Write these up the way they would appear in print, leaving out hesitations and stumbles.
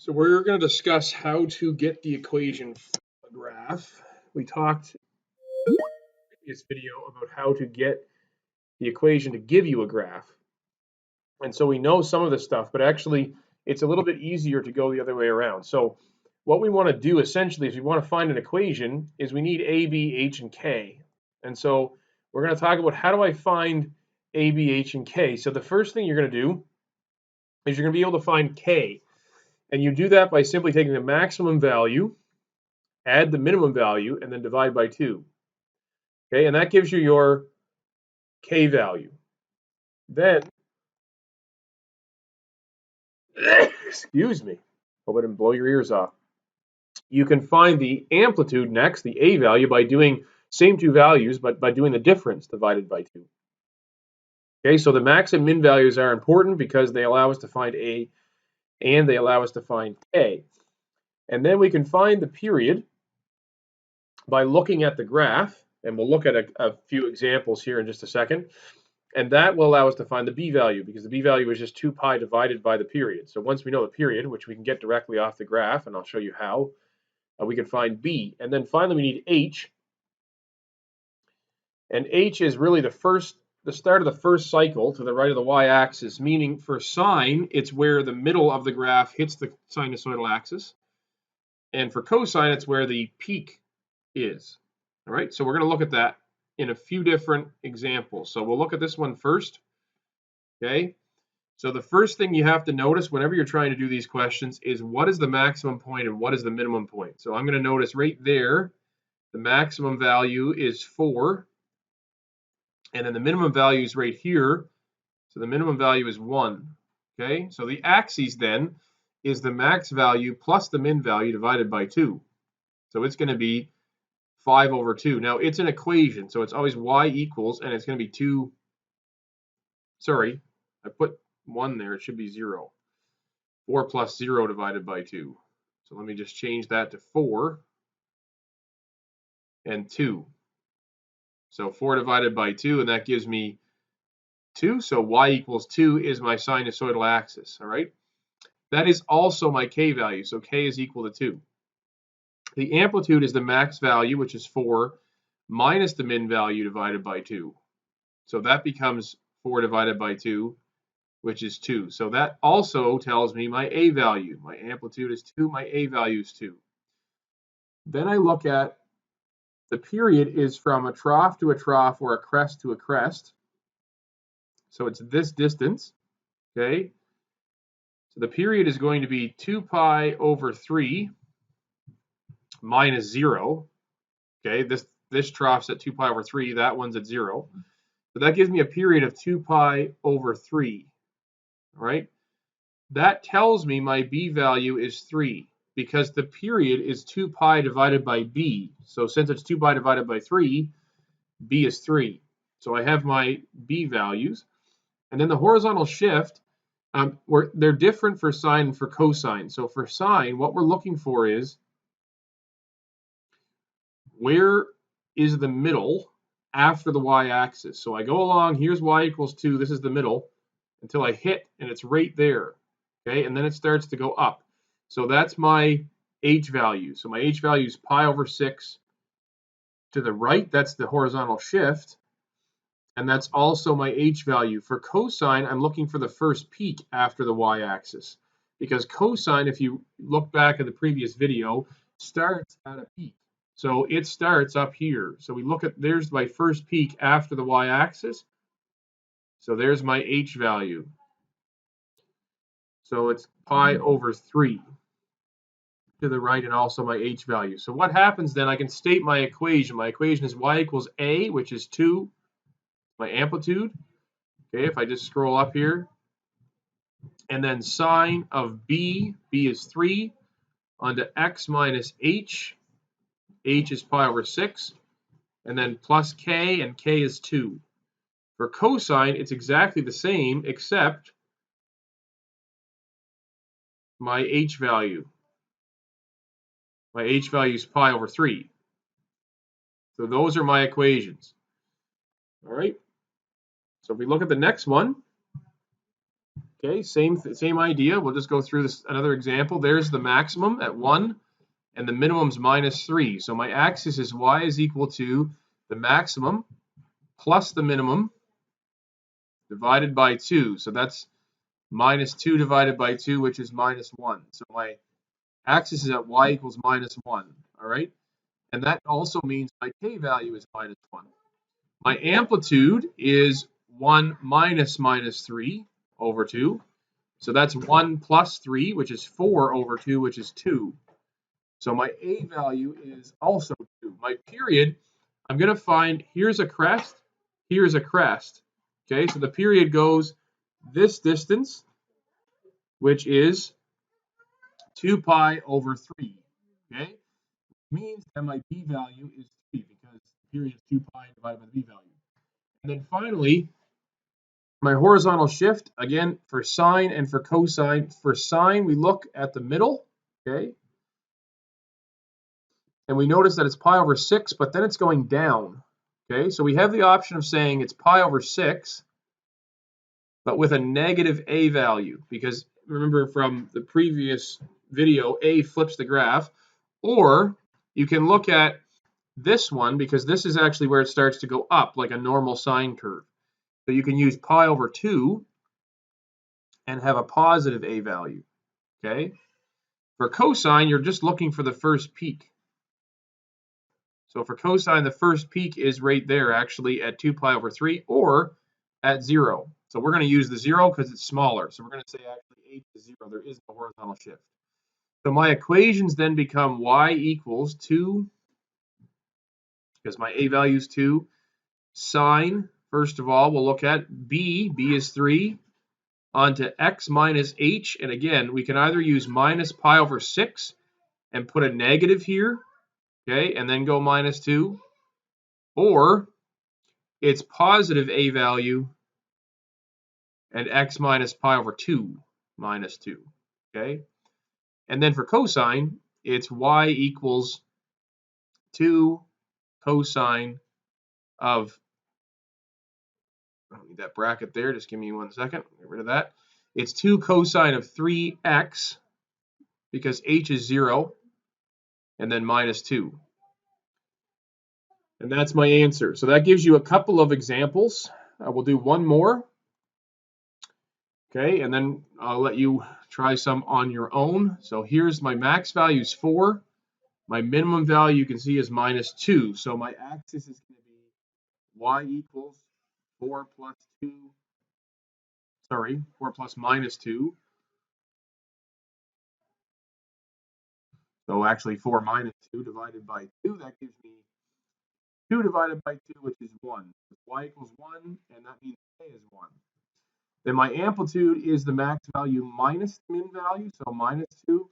So we're going to discuss how to get the equation from a graph. We talked in the previous video about how to get the equation to give you a graph. And so we know some of this stuff, but actually it's a little bit easier to go the other way around. So what we want to do essentially is we want to find an equation is we need A, B, H, and K. And so we're going to talk about how do I find A, B, H, and K. So the first thing you're going to do is you're going to be able to find K. And you do that by simply taking the maximum value, add the minimum value, and then divide by 2. Okay, and that gives you your K value. Then, excuse me, hope I didn't blow your ears off. You can find the amplitude next, the A value, by doing same two values, but by doing the difference divided by 2. Okay, so the max and min values are important because they allow us to find A and they allow us to find K. And then we can find the period by looking at the graph, and we'll look at a few examples here in just a second, and that will allow us to find the b value, because the b value is just 2 pi divided by the period. So once we know the period, which we can get directly off the graph, and I'll show you how, we can find b. And then finally we need h, and h is really the start of the first cycle to the right of the y-axis, meaning for sine, it's where the middle of the graph hits the sinusoidal axis, and for cosine, it's where the peak is. All right, so we're going to look at that in a few different examples. So we'll look at this one first. Okay, so the first thing you have to notice whenever you're trying to do these questions is what is the maximum point and what is the minimum point. So I'm going to notice right there, the maximum value is 4, and then the minimum value is right here. So the minimum value is 1. Okay, so the axis then is the max value plus the min value divided by 2. So it's going to be 5 over 2. Now, it's an equation, so it's always y equals, and it's going to be 2. Sorry, I put 1 there. It should be 0. 4 plus 0 divided by 2. So let me just change that to 4 and 2. So 4 divided by 2, and that gives me 2. So y equals 2 is my sinusoidal axis, all right? That is also my k value, so k is equal to 2. The amplitude is the max value, which is 4, minus the min value divided by 2. So that becomes 4 divided by 2, which is 2. So that also tells me my A value. My amplitude is 2, my A value is 2. Then I look at the period is from a trough to a trough or a crest to a crest. So it's this distance, okay? So the period is going to be 2 pi over 3 minus 0. Okay, this trough's at 2 pi over 3, that one's at 0. So that gives me a period of 2 pi over 3. All right, that tells me my b value is 3 because the period is 2 pi divided by b. So since it's 2 pi divided by 3, b is 3. So I have my b values. And then the horizontal shift, they're different for sine and for cosine. So for sine, what we're looking for is where is the middle after the y-axis. So I go along, here's y equals 2, this is the middle, until I hit, and it's right there, okay? And then it starts to go up. So that's my h value. So my h value is pi over 6 to the right, that's the horizontal shift, and that's also my h value. For cosine, I'm looking for the first peak after the y-axis, because cosine, if you look back at the previous video, starts at a peak. So it starts up here. So we look at, there's my first peak after the y-axis. So there's my h value. So it's pi over 3 to the right, and also my h value. So what happens then, I can state my equation. My equation is y equals a, which is 2, my amplitude. Okay, if I just scroll up here. And then sine of b is 3, onto x minus h. H is pi over 6, and then plus k, and k is 2. For cosine, it's exactly the same, except my h value. My h value is pi over 3. So those are my equations. All right. So if we look at the next one, Okay, same idea. We'll just go through this another example. There's the maximum at 1, and the minimum's -3. So my axis is y is equal to the maximum plus the minimum divided by 2. So that's -2 divided by 2, which is -1. So my axis is at y equals -1. All right? And that also means my k value is -1. My amplitude is 1 minus -3 over 2. So that's 1 plus 3, which is 4 over 2, which is 2. So my A value is also 2. My period, I'm going to find, here's a crest, here's a crest. Okay, so the period goes this distance, which is 2 pi over 3. Okay, means that my B value is 3 because the period is 2 pi divided by the B value. And then finally, my horizontal shift, again, for sine and for cosine. For sine, we look at the middle, okay? And we notice that it's pi over 6, but then it's going down, okay? So we have the option of saying it's pi over 6, but with a negative A value, because remember from the previous video, A flips the graph. Or you can look at this one, because this is actually where it starts to go up, like a normal sine curve. So you can use pi over 2 and have a positive A value, okay? For cosine, you're just looking for the first peak. So for cosine, the first peak is right there, actually, at 2 pi over 3, or at 0. So we're going to use the 0 because it's smaller. So we're going to say actually h is 0. There is no horizontal shift. So my equations then become y equals 2, because my A value is 2. Sine, first of all, we'll look at b. B is 3. Onto x minus h. And again, we can either use minus pi over 6 and put a negative here, okay, and then go -2. Or it's positive A value and x minus pi over 2 -2, okay? And then for cosine, it's y equals 2 cosine of, I don't need that bracket there, just give me 1 second, get rid of that. It's 2 cosine of 3x, because h is 0, and then -2. And that's my answer. So that gives you a couple of examples. We'll do one more. Okay, and then I'll let you try some on your own. So here's my max value is 4. My minimum value you can see is -2. So my axis is going to be y equals 4 plus 2. Sorry, 4 plus -2. So actually 4 minus 2 divided by 2, that gives me 2 divided by 2, which is 1. Y equals 1, and that means k is 1. Then my amplitude is the max value minus the min value, so -2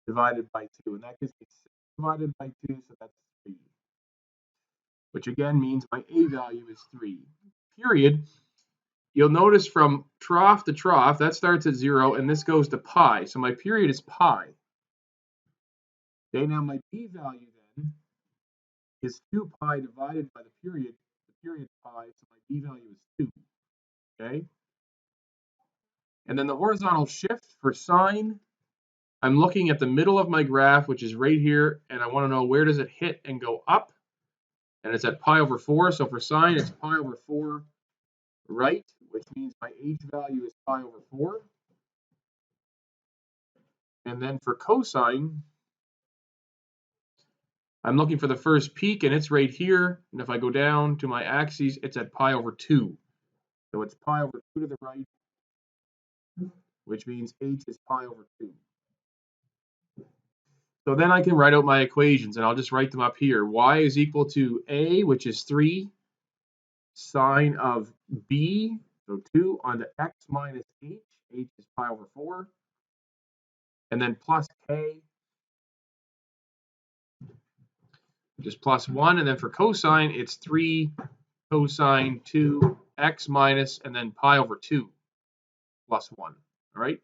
divided by 2. And that gives me 6 divided by 2, so that's 3. Which again means my A value is 3. Period. You'll notice from trough to trough, that starts at 0, and this goes to pi. So my period is pi. Okay, now my B value then is 2 pi divided by the period. The period is pi, so my B value is 2. Okay? And then the horizontal shift for sine, I'm looking at the middle of my graph, which is right here, and I want to know where does it hit and go up. And it's at pi over 4. So for sine, it's pi over 4 right, which means my h value is pi over 4. And then for cosine, I'm looking for the first peak, and it's right here. And if I go down to my axes, it's at pi over 2. So it's pi over 2 to the right, which means h is pi over 2. So then I can write out my equations, and I'll just write them up here. Y is equal to A, which is 3, sine of B, so 2, onto x minus h. H is pi over 4. And then plus k, just plus 1. And then for cosine, it's 3 cosine 2 x minus, and then pi over 2 plus 1. All right?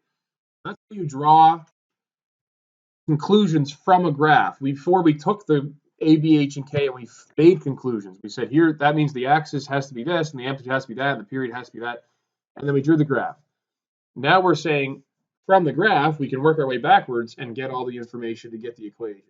That's how you draw conclusions from a graph. Before we took the A, B, H, and K and we made conclusions. We said here, that means the axis has to be this, and the amplitude has to be that, and the period has to be that. And then we drew the graph. Now we're saying from the graph, we can work our way backwards and get all the information to get the equation.